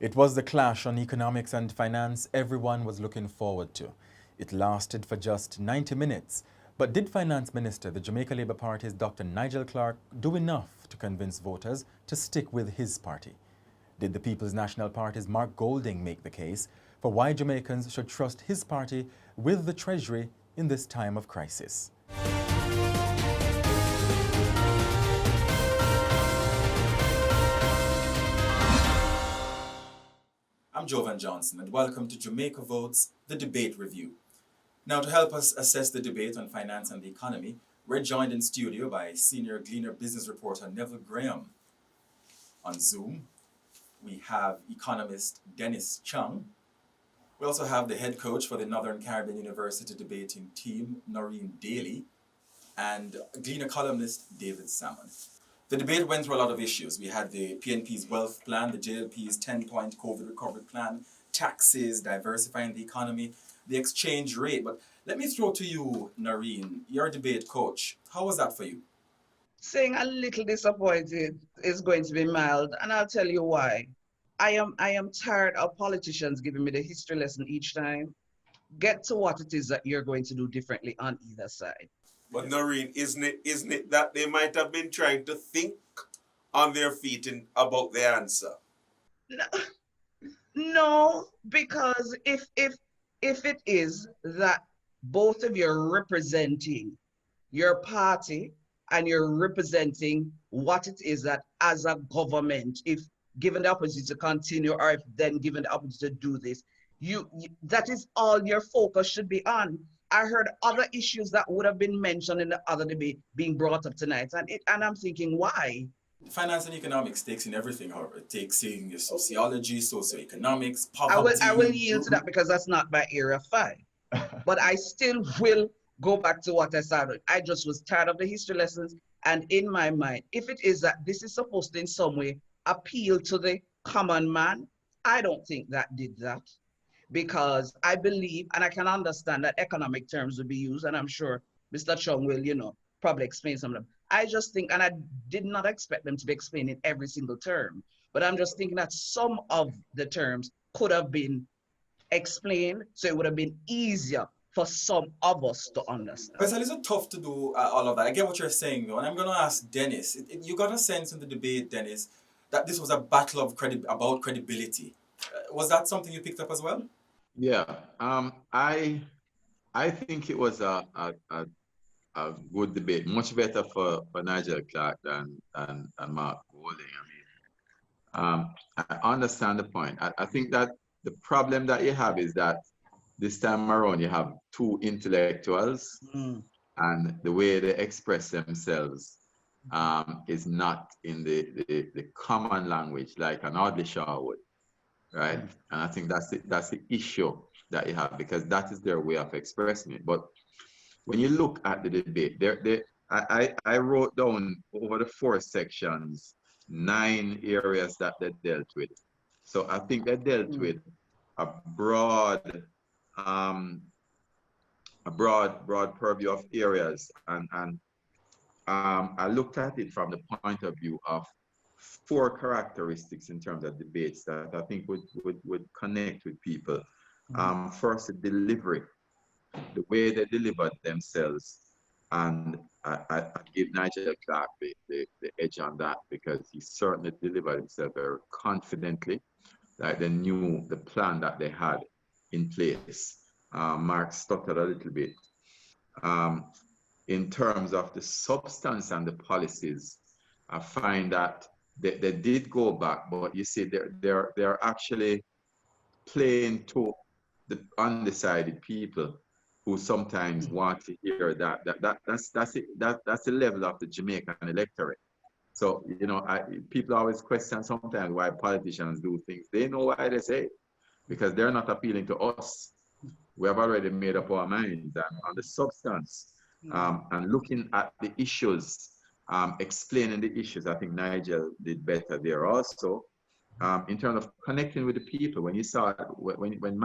It was the clash on economics and finance everyone was looking forward to. It lasted for just 90 minutes. But did Finance Minister, the Jamaica Labour Party's Dr. Nigel Clarke, do enough to convince voters to stick with his party? Did the People's National Party's Mark Golding make the case for why Jamaicans should trust his party with the treasury in this time of crisis? I'm Jovan Johnson, and welcome to Jamaica Votes, the debate review. Now, to help us assess the debate on finance and the economy, we're joined in studio by senior Gleaner business reporter Neville Graham. On Zoom, we have economist Dennis Chung. We also have the head coach for the Northern Caribbean University debating team, Noreen Daley, and Gleaner columnist David Salmon. The debate went through a lot of issues. We had the PNP's wealth plan, the JLP's 10-point COVID recovery plan, taxes, diversifying the economy, the exchange rate. But let me throw to you, Noreen, your debate coach. How was that for you? Saying a little disappointed is going to be mild, and I'll tell you why. I am tired of politicians giving me the history lesson each time. Get to what it is that you're going to do differently on either side. But Noreen, isn't it that they might have been trying to think on their feet about the answer? No, because if it is that both of you are representing your party and you're representing what it is that as a government, if given the opportunity to continue or if then given the opportunity to do this, you that is all your focus should be on. I heard other issues that would have been mentioned in the other debate being brought up tonight, and I'm thinking, why? Finance and economics takes in everything, however. It takes in sociology, socioeconomics, poverty. I will yield to that because that's not my area 5. But I still will go back to what I started. I just was tired of the history lessons. And in my mind, if it is that this is supposed to in some way appeal to the common man, I don't think that did that. Because I believe, and I can understand that economic terms will be used, and I'm sure Mr. Chung will, probably explain some of them. I just think, and I did not expect them to be explaining every single term, but I'm just thinking that some of the terms could have been explained, so it would have been easier for some of us to understand. But it's a little tough to do all of that. I get what you're saying, though, and I'm going to ask Dennis. You got a sense in the debate, Dennis, that this was a battle of about credibility. Was that something you picked up as well? Yeah, I think it was a good debate, much better for Nigel Clarke than Mark Golding. I understand the point. I think that the problem that you have is that this time around you have two intellectuals, and the way they express themselves is not in the common language like an Audley Shaw would. Right, and I think that's the issue that you have, because that is their way of expressing it. But when you look at the debate, I wrote down over the 4 sections 9 areas that they dealt with. So I think they dealt with a broad purview of areas, and I looked at it from the point of view of 4 characteristics in terms of debates that I think would connect with people. First, the delivery, the way they delivered themselves. And I give Nigel Clarke the edge on that, because he certainly delivered himself very confidently, like they knew the plan that they had in place. Mark stuttered a little bit. In terms of the substance and the policies, I find that they did go back, but you see, they're actually playing to the undecided people who sometimes want to hear that. That's the level of the Jamaican electorate. So people always question sometimes why politicians do things. They know why they say it, because they're not appealing to us. We have already made up our minds on the substance, and looking at the issues. Explaining the issues. I think Nigel did better there also. In terms of connecting with the people, when you saw when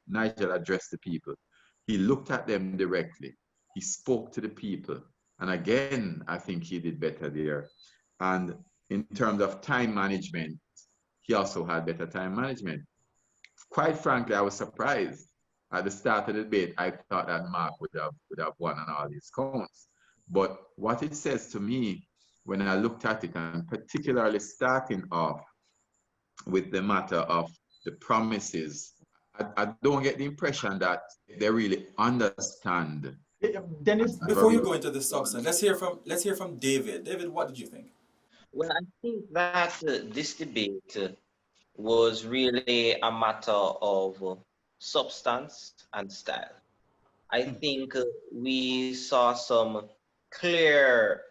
Nigel addressed the people, he looked at them directly. He spoke to the people, and again, I think he did better there. And in terms of time management, he also had better time management. Quite frankly, I was surprised. At the start of the debate, I thought that Mark would have won on all these counts. But what it says to me when I looked at it, and particularly starting off with the matter of the promises, I don't get the impression that they really understand. Dennis, Before you go into the substance, let's hear from David. David, what did you think? Well, I think that this debate was really a matter of substance and style. I think we saw some clear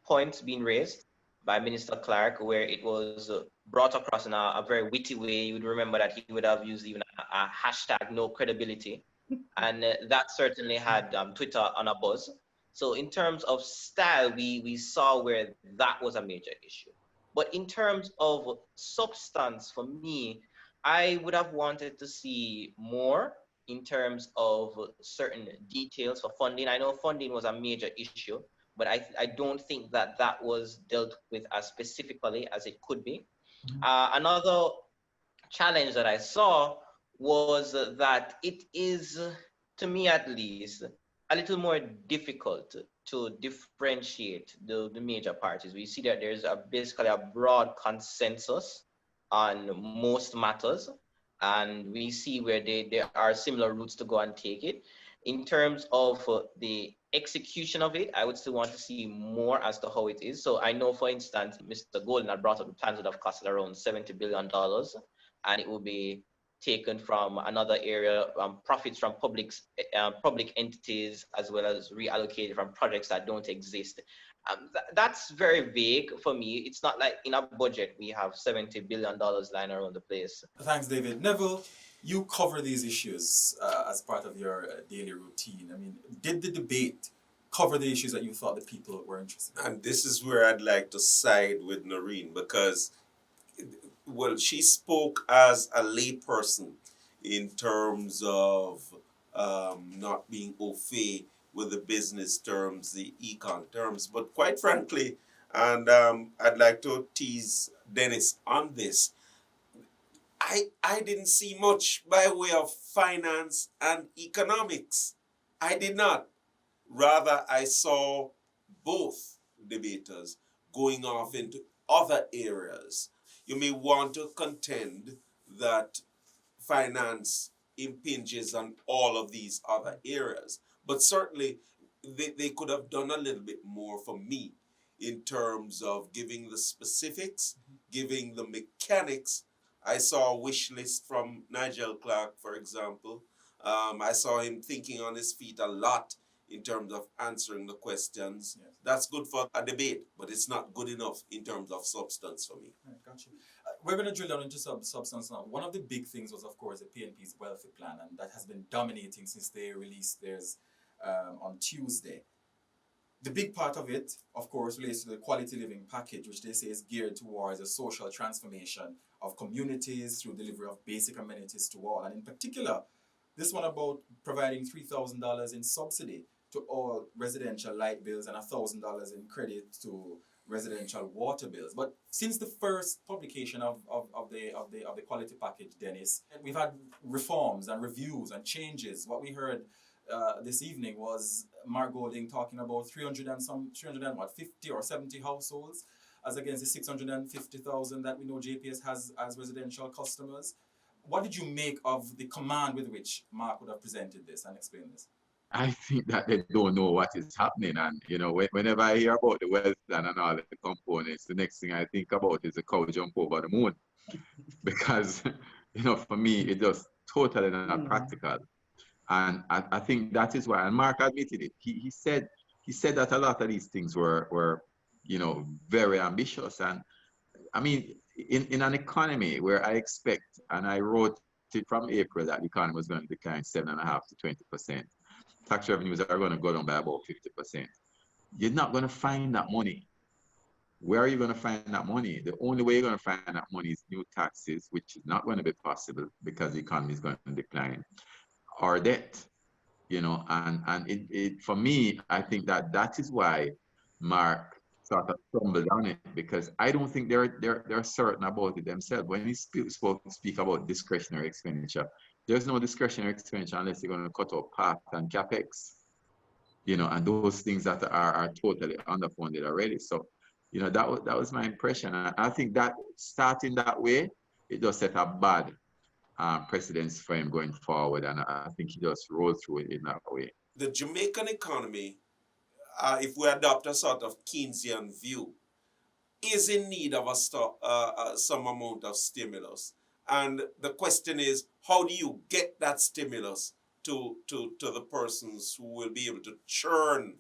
points being raised by Minister Clarke, where it was brought across in a very witty way. You would remember that he would have used even a hashtag no credibility, and that certainly had Twitter on a buzz. So in terms of style, we saw where that was a major issue. But in terms of substance, for me, I would have wanted to see more in terms of certain details for funding. I know funding was a major issue, but I don't think that that was dealt with as specifically as it could be. Another challenge that I saw was that it is, to me at least, a little more difficult to differentiate the major parties. We see that there's basically a broad consensus on most matters, and we see where there are similar routes to go and take it. In terms of the execution of it, I would still want to see more as to how it is. So I know, for instance, Mr. Golden had brought up the plans that have costed around $70 billion, and it will be taken from another area, profits from public entities, as well as reallocated from projects that don't exist. That's very vague for me. It's not like in a budget we have $70 billion lying around the place. Thanks, David. Neville, you cover these issues as part of your daily routine. I mean, did the debate cover the issues that you thought the people were interested in? And this is where I'd like to side with Noreen, because, well, she spoke as a layperson in terms of not being au fait with the business terms, the econ terms. But quite frankly, and I'd like to tease Dennis on this, I didn't see much by way of finance and economics. I did not. Rather, I saw both debaters going off into other areas. You may want to contend that finance impinges on all of these other areas, but certainly they could have done a little bit more for me in terms of giving the specifics, giving the mechanics. I saw a wish list from Nigel Clarke, for example. I saw him thinking on his feet a lot in terms of answering the questions. Yes. That's good for a debate, but it's not good enough in terms of substance for me. Right, gotcha. We're going to drill down into substance now. One of the big things was, of course, the PNP's welfare plan, and that has been dominating since they released theirs on Tuesday. The big part of it, of course, relates to the quality living package, which they say is geared towards a social transformation of communities through delivery of basic amenities to all. And in particular, this one about providing $3,000 in subsidy to all residential light bills and $1,000 in credit to residential water bills. But since the first publication of the quality package, Dennis, we've had reforms and reviews and changes. What we heard this evening was Mark Golding talking about 350 or 70 households as against the 650,000 that we know JPS has as residential customers. What did you make of the command with which Mark would have presented this and explained this? I think that they don't know what is happening. And, you know, whenever I hear about the wealth plan and all the components, the next thing I think about is the cow jump over the moon. Because, you know, for me, it just totally not practical. And I think that is why, and Mark admitted it. He said that a lot of these things were you know, very ambitious. And I mean, in an economy where I expect, and I wrote it from April, that the economy was going to decline 7.5% to 20%. Tax revenues are going to go down by about 50%. You're not going to find that money. Where are you going to find that money? The only way you're going to find that money is new taxes, which is not going to be possible because the economy is going to decline, or debt, you know. And it for me, I think that is why Mark sort of stumbled on it because I don't think they're certain about it themselves. When he speak about discretionary expenditure, there's no discretionary expenditure unless you're going to cut out path and capex, and those things that are totally underfunded already. So, that was my impression. And I think that starting that way, it just set a bad precedence for him going forward. And I think he just rolled through it in that way. The Jamaican economy, if we adopt a sort of Keynesian view, is in need of some amount of stimulus. And the question is, how do you get that stimulus to the persons who will be able to churn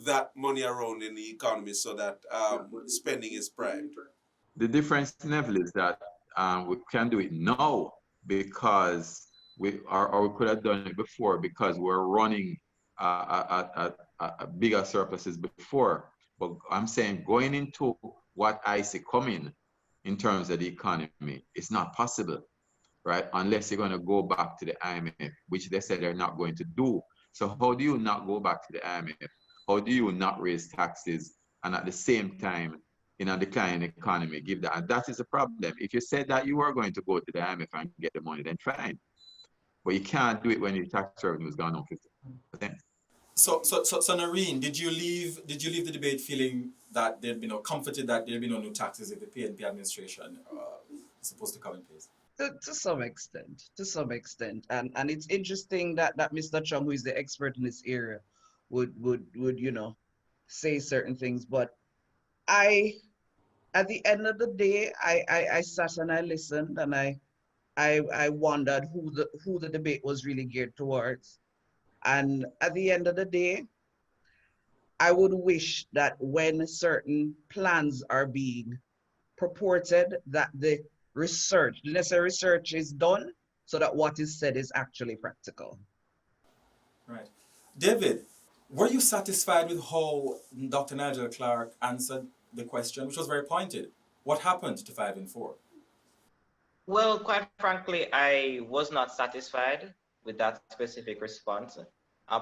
that money around in the economy so that spending is primed? The difference, Neville, is that we can do it now because we could have done it before because we're running bigger surpluses before. But I'm saying going into what I see coming in terms of the economy, it's not possible, right? Unless you're going to go back to the IMF, which they said they're not going to do. So how do you not go back to the IMF? How do you not raise taxes and at the same time, in a declining economy, give that? And that is the problem. If you said that you were going to go to the IMF and get the money, then fine. But you can't do it when your tax revenue has gone up 50%. So Noreen, did you leave the debate feeling that there'd be comforted that there'd be no new taxes if the PNP administration is supposed to come in place? To some extent, and it's interesting that Mr. Chung, who is the expert in this area, would say certain things. But at the end of the day, I sat and I listened and I wondered who the debate was really geared towards. And at the end of the day, I would wish that when certain plans are being purported, that the necessary research is done so that what is said is actually practical. Right. David, were you satisfied with how Dr. Nigel Clarke answered the question, which was very pointed? What happened to 5 and 4? Well, quite frankly, I was not satisfied with that specific response,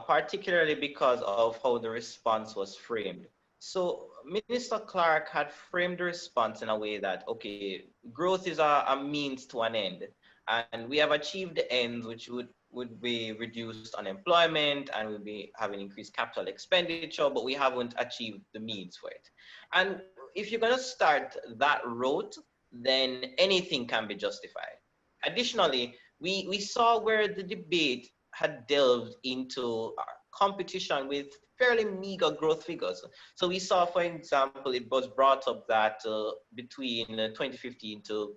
particularly because of how the response was framed. So Minister Clarke had framed the response in a way that, okay, growth is a means to an end, and we have achieved the ends, which would be reduced unemployment and we'll be having increased capital expenditure, but we haven't achieved the means for it. And if you're going to start that route, then anything can be justified. Additionally, we saw where the debate had delved into competition with fairly meager growth figures. So we saw, for example, it was brought up that between 2012 to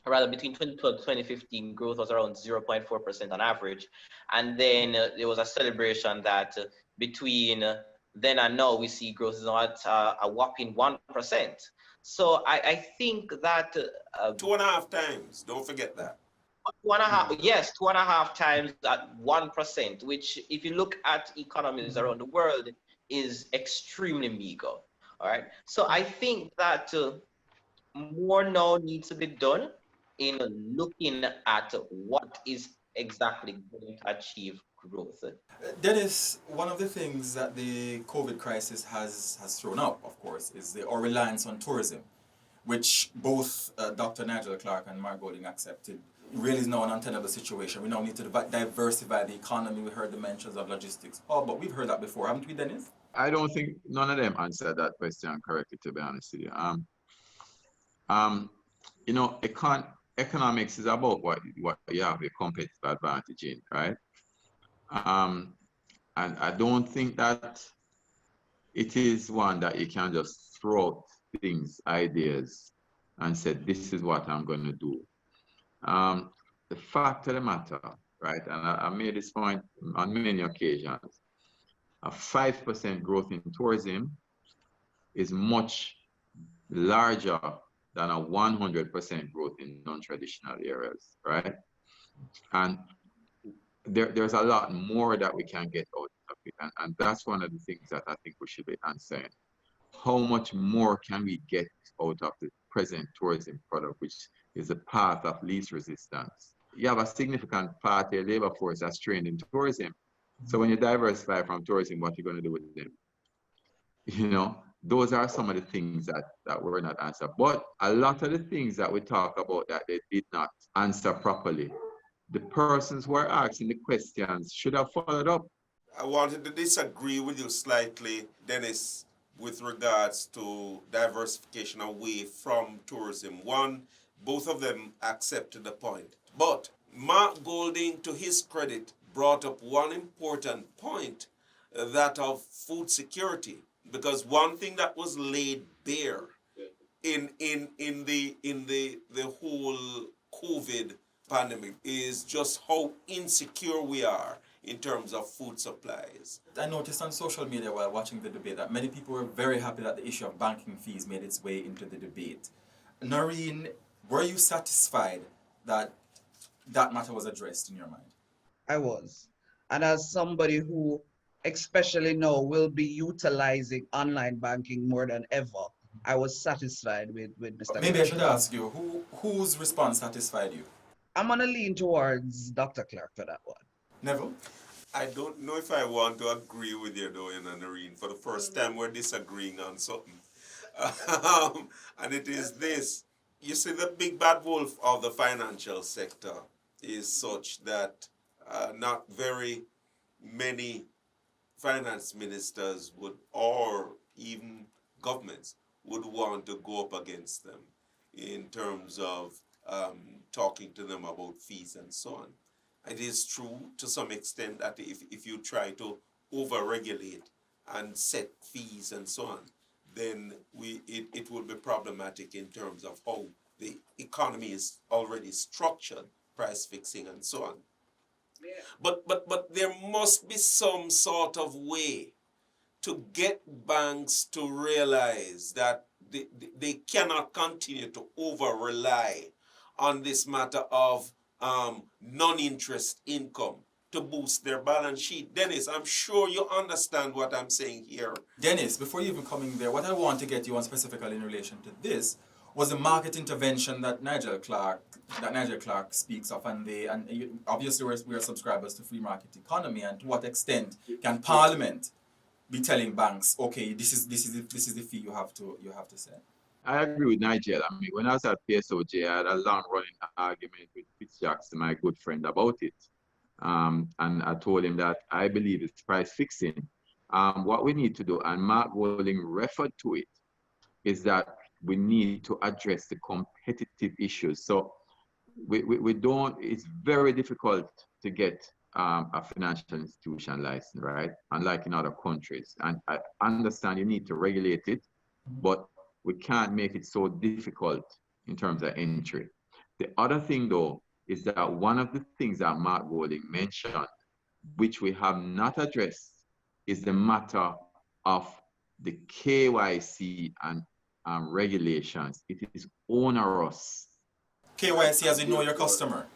2015, growth was around 0.4% on average. And then there was a celebration that between then and now, we see growth is at a whopping 1%. So I think that 2.5 times. Don't forget that. 2.5 times at 1%, which, if you look at economies around the world, is extremely meager. All right. So I think that more now needs to be done in looking at what is exactly going to achieve growth. Dennis, one of the things that the COVID crisis has thrown up, of course, is our reliance on tourism, which both Dr. Nigel Clarke and Mark Golding accepted really is now an untenable situation. We now need to diversify the economy. We heard the mentions of logistics. Oh, but we've heard that before, haven't we, Dennis? I don't think none of them answered that question correctly, to be honest with you. Economics is about what you have a competitive advantage in, right? And I don't think that it is one that you can just throw out things, ideas, and say, this is what I'm going to do. The fact of the matter, right, and I made this point on many occasions, a 5% growth in tourism is much larger than a 100% growth in non-traditional areas, right? And there's a lot more that we can get out of it. And that's one of the things that I think we should be answering. How much more can we get out of the present tourism product, which is the path of least resistance? You have a significant part of your labor force that's trained in tourism. So when you diversify from tourism, what are you going to do with them? those are some of the things that were not answered. But a lot of the things that we talk about that they did not answer properly, the persons who are asking the questions should have followed up. I wanted to disagree with you slightly, Dennis, with regards to diversification away from tourism. One, both of them accepted the point. But Mark Golding, to his credit, brought up one important point, that of food security. Because one thing that was laid bare in the whole COVID pandemic is just how insecure we are in terms of food supplies. I noticed on social media while watching the debate that many people were very happy that the issue of banking fees made its way into the debate. Noreen, were you satisfied that that matter was addressed in your mind? I was. And as somebody who, especially now, will be utilizing online banking more than ever, I was satisfied with Mr. Maybe I Clarke. should ask you, whose response satisfied you? I'm gonna lean towards Dr. Clarke for that one. Neville? I don't know if I want to agree with you though, Noreen. For the first time, we're disagreeing on something. And it is this. You see, the big bad wolf of the financial sector is such that not very many finance ministers would, or even governments, would want to go up against them in terms of talking to them about fees and so on. It is true to some extent that if you try to over-regulate and set fees and so on, then it will be problematic in terms of how the economy is already structured, price fixing and so on. Yeah. But there must be some sort of way to get banks to realize that they cannot continue to over-rely on this matter of non-interest income to boost their balance sheet. Dennis, I'm sure you understand what I'm saying here. Dennis, before you even coming there, what I want to get you on specifically in relation to this was the market intervention that Nigel Clarke speaks of, obviously we're subscribers to free market economy, and to what extent can Parliament be telling banks, okay, this is the fee you have to set? I agree with Nigel. I mean, when I was at PSOJ, I had a long-running argument with Fitzjackson, my good friend, about it. And I told him that I believe it's price fixing. What we need to do, and Mark Golding referred to it, is that we need to address the competitive issues. So we don't, it's very difficult to get a financial institution license, right? Unlike in other countries. And I understand you need to regulate it, but we can't make it so difficult in terms of entry. The other thing though, is that one of the things that Mark Golding mentioned, which we have not addressed, is the matter of the KYC and regulations. It is onerous. KYC as in know your customer.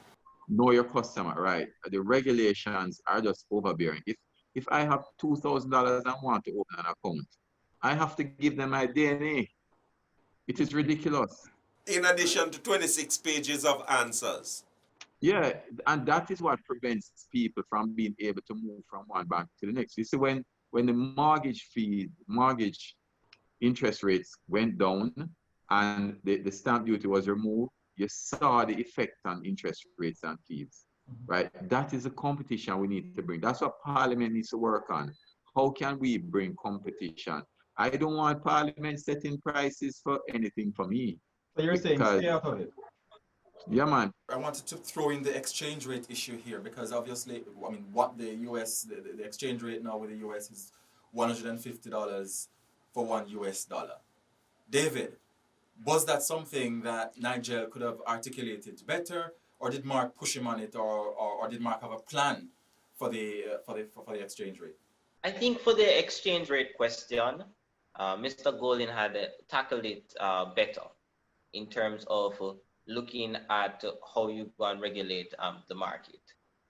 Know your customer, right? The regulations are just overbearing. If I have $2,000 and want to open an account, I have to give them my DNA. It is ridiculous. In addition to 26 pages of answers. Yeah, and that is what prevents people from being able to move from one bank to the next. You see, when the mortgage interest rates went down and the stamp duty was removed, you saw the effect on interest rates and fees, right? That is a competition we need to bring. That's what Parliament needs to work on. How can we bring competition? I don't want Parliament setting prices for anything for me. So you're saying stay out of it? Yeah, man. I wanted to throw in the exchange rate issue here because obviously, I mean, what the US, the exchange rate now with the US is $150 for $1. David, was that something that Nigel could have articulated better, or did Mark push him on it, or did Mark have a plan for the exchange rate? I think for the exchange rate question, Mr. Golding had tackled it better in terms of looking at how you go and regulate the market.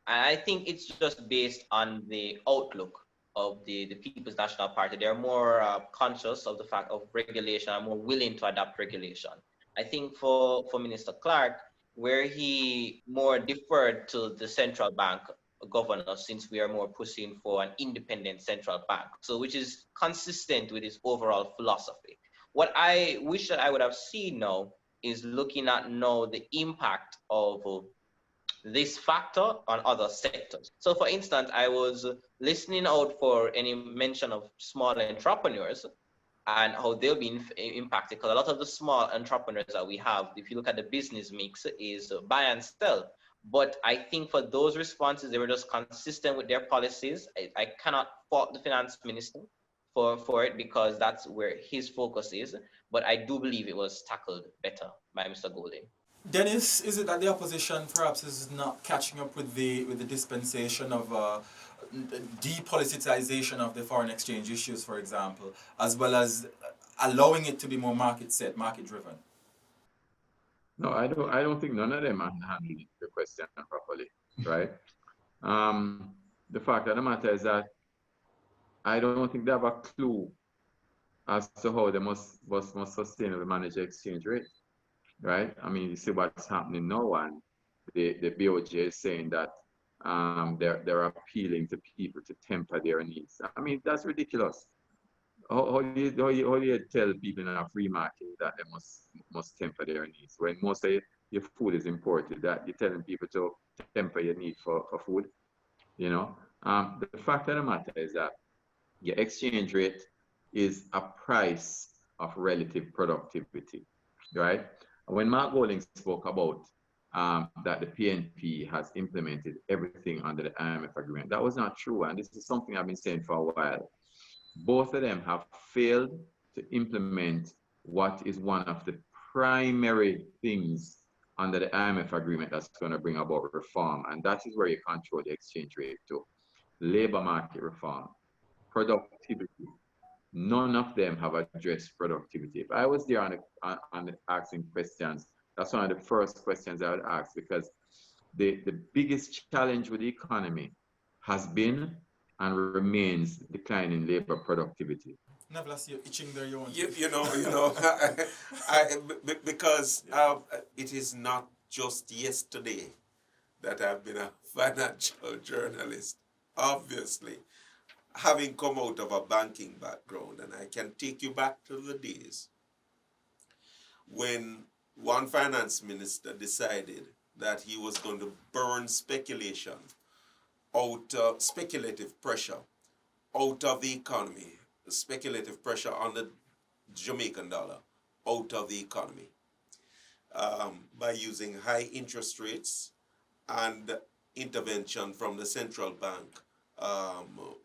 And I think it's just based on the outlook of the People's National Party. They're more conscious of the fact of regulation and more willing to adapt regulation. I think for Minister Clarke, where he more deferred to the central bank governor, since we are more pushing for an independent central bank. So, which is consistent with his overall philosophy. What I wish that I would have seen now is looking at now the impact of this factor on other sectors. So, for instance, I was listening out for any mention of small entrepreneurs and how they'll be impacted. Because a lot of the small entrepreneurs that we have, if you look at the business mix, is buy and sell. But I think for those responses, they were just consistent with their policies. I cannot fault the finance minister for it because that's where his focus is. But I do believe it was tackled better by Mr. Golding. Dennis, is it that the opposition perhaps is not catching up with the dispensation of depoliticization of the foreign exchange issues, for example, as well as allowing it to be more market set, market driven? No, I don't think none of them are handling the question properly, right? The fact of the matter is that I don't think they have a clue as to how they must sustainably manage the exchange rate, right? I mean, you see what's happening now, and the BOJ is saying that they're appealing to people to temper their needs. I mean, that's ridiculous. How do you tell people in a free market that they must temper their needs when most of your food is imported? That you're telling people to temper your need for food, you know? The fact of the matter is that your exchange rate is a price of relative productivity, right? When Mark Golding spoke about that the PNP has implemented everything under the IMF agreement, that was not true, and this is something I've been saying for a while. Both of them have failed to implement what is one of the primary things under the IMF agreement that's going to bring about reform, and that is where you control the exchange rate to. Labor market reform, productivity. None of them have addressed productivity. If I was there on asking questions, that's one of the first questions I would ask, because the biggest challenge with the economy has been and remains declining labor productivity. Neville, I see you itching there. Because it is not just yesterday that I've been a financial journalist. Obviously, having come out of a banking background, and I can take you back to the days when one finance minister decided that he was going to burn speculation out, speculative pressure out of the economy, speculative pressure on the Jamaican dollar out of the economy by using high interest rates and intervention from the central bank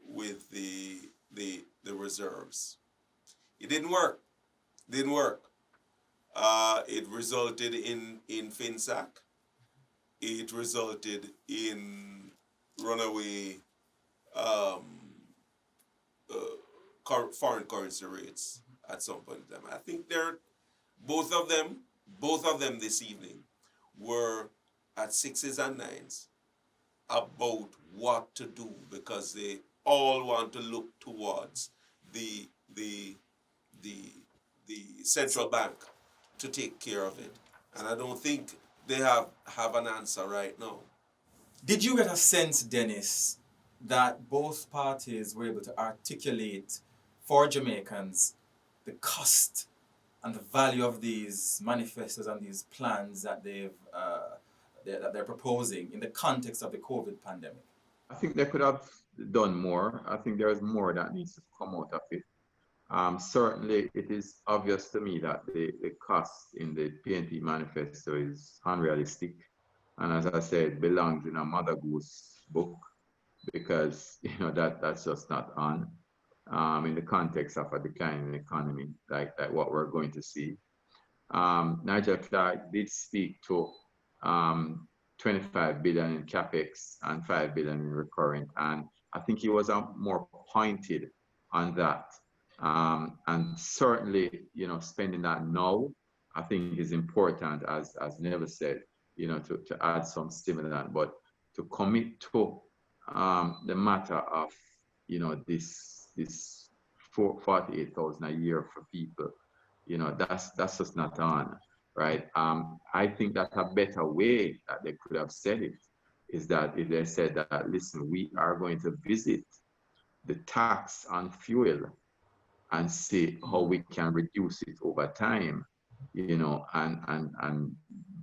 with the reserves. It didn't work. It resulted in FinSac. It resulted in runaway foreign currency rates at some point in time. I think both of them this evening were at sixes and nines about what to do, because they all want to look towards the central bank to take care of it. And I don't think they have an answer right now. Did you get a sense, Dennis, that both parties were able to articulate for Jamaicans the cost and the value of these manifestos and these plans that they're proposing in the context of the COVID pandemic? I think they could have done more. I think there is more that needs to come out of it. Certainly, it is obvious to me that the cost in the PNP manifesto is unrealistic. And as I said, belongs in a Mother Goose book, because that's just not on in the context of a declining economy like what we're going to see. Nigel Clarke did speak to 25 billion in capex and 5 billion in recurrent, and I think he was more pointed on that. And certainly, spending that now, I think is important, as Neville said, to add some stimulant, but to commit to the matter of, this 48,000 a year for people, that's just not on, right? I think that a better way that they could have said it is that they said that, listen, we are going to visit the tax on fuel and see how we can reduce it over time, and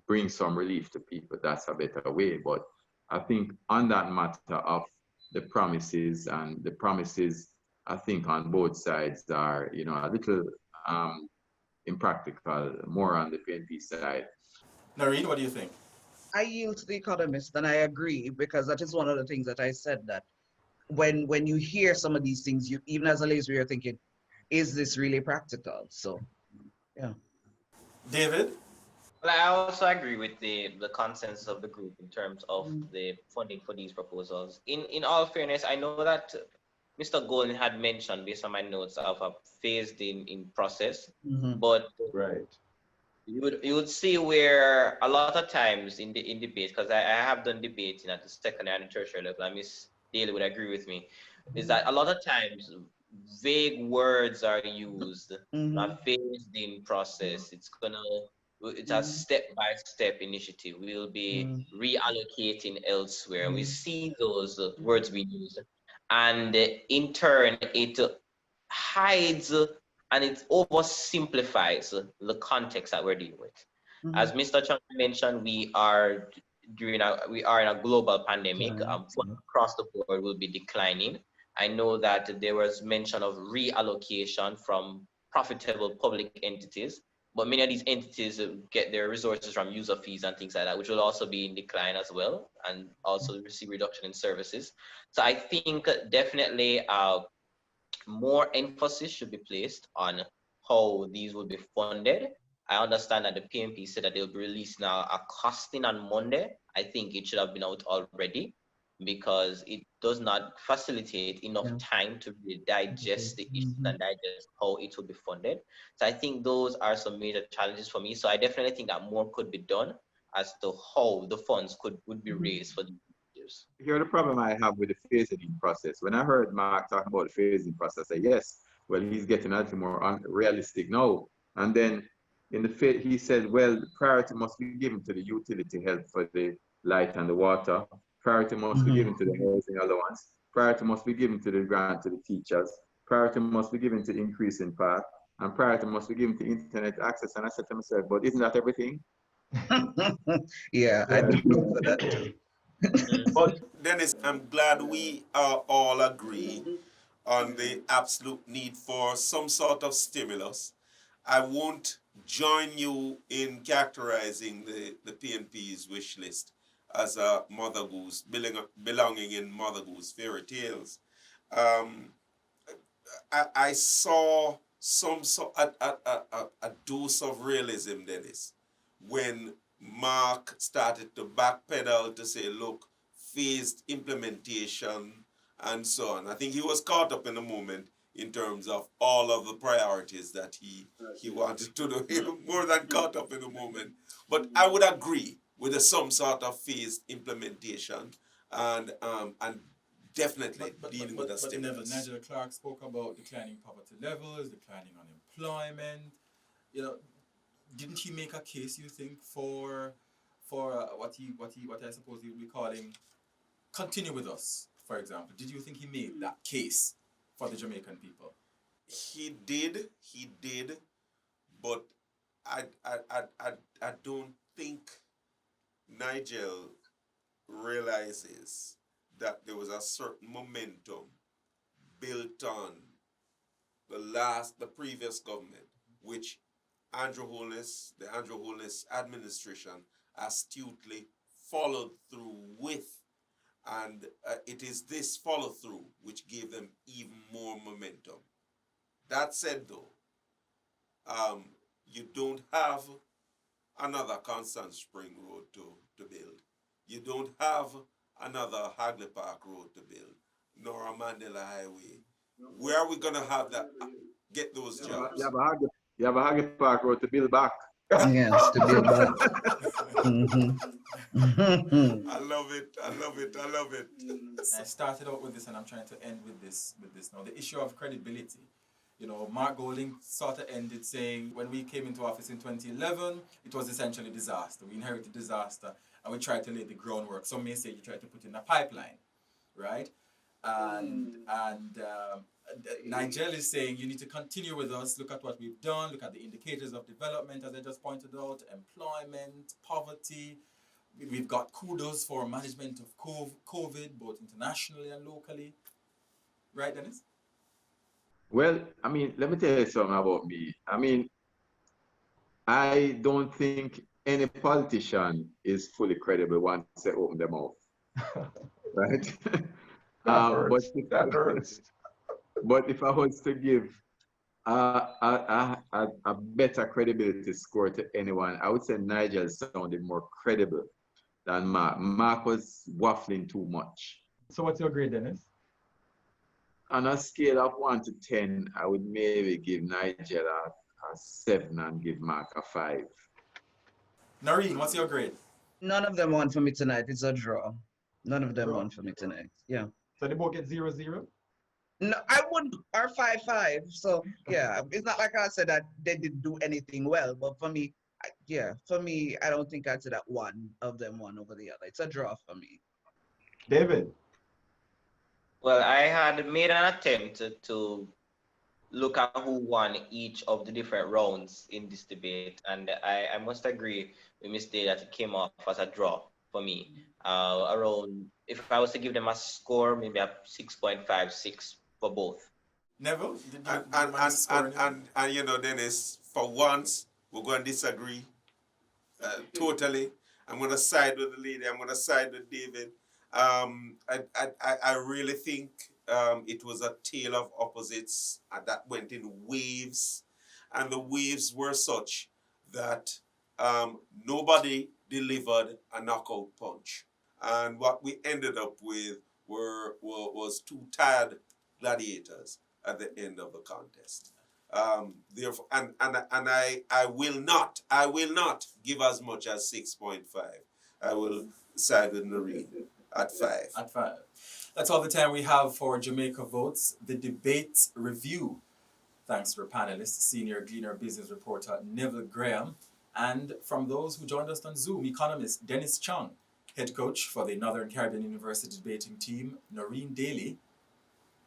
bring some relief to people. That's a better way. But I think on that matter of the promises, and the promises, I think on both sides are, a little impractical, more on the PNP side. Noreen, what do you think? I yield to the Economist, and I agree, because that is one of the things that I said, that when you hear some of these things, you, even as a lazy, you're thinking, is this really practical? So, yeah. David? Well, I also agree with the consensus of the group in terms of the funding for these proposals. In all fairness, I know that Mr. Golden had mentioned, based on my notes, of a phased in process, but Right. you would see where a lot of times in debate, because I have done debating at the secondary and tertiary level, and Miss Daley would agree with me, is that a lot of times vague words are used, a phased in process. It's a step-by-step initiative. We'll be reallocating elsewhere. We see those words being used, and in turn, it hides and it oversimplifies the context that we're dealing with. As Mr. Chung mentioned, we are in a global pandemic. Funds across the board will be declining. I know that there was mention of reallocation from profitable public entities, but many of these entities get their resources from user fees and things like that, which will also be in decline as well, and also receive reduction in services. So I think definitely more emphasis should be placed on how these will be funded. I understand that the PMP said that they'll be releasing a costing on Monday. I think it should have been out already, because it does not facilitate enough time to really digest the issues and digest how it will be funded. So I think those are some major challenges for me. So I definitely think that more could be done as to how the funds would be raised for these years. Here's the problem I have with the phasing process. When I heard Mark talking about the phasing process, I said, yes, well, he's getting a little more unrealistic now. And then he said, well, the priority must be given to the utility help for the light and the water. Priority must be given to the housing allowance. Priority must be given to the grant to the teachers. Priority must be given to increase in part. And priority must be given to internet access. And I said to myself, but isn't that everything? Yeah, I do look for that too. But Dennis, I'm glad we all agree on the absolute need for some sort of stimulus. I won't join you in characterizing the PNP's wish list as a Mother Goose, belonging in Mother Goose fairy tales. I saw a dose of realism, Dennis, when Mark started to backpedal to say, look, phased implementation and so on. I think he was caught up in the moment in terms of all of the priorities that he wanted to do. He was more than caught up in the moment. But I would agree with some sort of phased implementation and definitely dealing with a stimulus. Nigel Clarke spoke about declining poverty levels, declining unemployment. Didn't he make a case, you think, for what I suppose he would be calling continue with us, for example? Did you think he made that case for the Jamaican people? He did, but I don't think Nigel realizes that there was a certain momentum built on the previous government, which the Andrew Holness administration astutely followed through with. And it is this follow through which gave them even more momentum. That said, though, you don't have another Constant Spring Road to build. You don't have another Hagley Park Road to build, nor a Mandela Highway. Where are we going to have that? Get those jobs. You have a Hagley Park Road to build back. Yes, to build back. I love it. I started out with this, and I'm trying to end with this now. The issue of credibility. Mark Golding sort of ended saying, when we came into office in 2011, it was essentially disaster. We inherited disaster, and we try to lay the groundwork. Some may say you try to put in a pipeline, right? And Nigel is saying you need to continue with us. Look at what we've done. Look at the indicators of development, as I just pointed out, employment, poverty. We've got kudos for management of COVID, both internationally and locally. Right, Dennis? Well, I mean, let me tell you something about me. I mean, I don't think any politician is fully credible once they open their mouth, right? But That hurts. but if I was to give a better credibility score to anyone, I would say Nigel sounded more credible than Mark. Mark was waffling too much. So what's your grade, Dennis? On a scale of 1 to 10, I would maybe give Nigel a 7 and give Mark a 5. Noreen, what's your grade? None of them won for me tonight. It's a draw. None of them Draw. won for me tonight. Yeah. So they both get 0-0? No, I wouldn't, or 5-5. So yeah, it's not like I said that they didn't do anything well, but for me, I don't think I'd say that one of them won over the other. It's a draw for me. David? Well, I had made an attempt to look at who won each of the different rounds in this debate, and I must agree with Ms. Day that it came off as a draw for me. Around, if I was to give them a score, maybe a 6.56 for both. Neville, did you And you know, Dennis, for once, we're going to disagree totally. I'm going to side with the lady. I'm going to side with David. I really think it was a tale of opposites that went in waves, and the waves were such that nobody delivered a knockout punch, and what we ended up with was two tired gladiators at the end of the contest. Therefore, and I will not give as much as 6.5. I will side with Noreen at 5. At 5. That's all the time we have for Jamaica Votes, the debate review. Thanks to our panelists, senior Gleaner business reporter Neville Graham, and from those who joined us on Zoom, economist Dennis Chung, head coach for the Northern Caribbean University debating team Noreen Daley,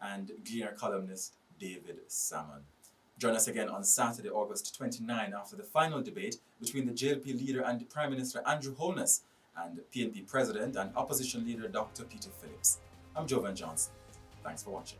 and Gleaner columnist David Salmon. Join us again on Saturday, August 29, after the final debate between the JLP leader and Prime Minister Andrew Holness and PNP President and Opposition Leader Dr. Peter Phillips. I'm Jovan Johnson. Thanks for watching.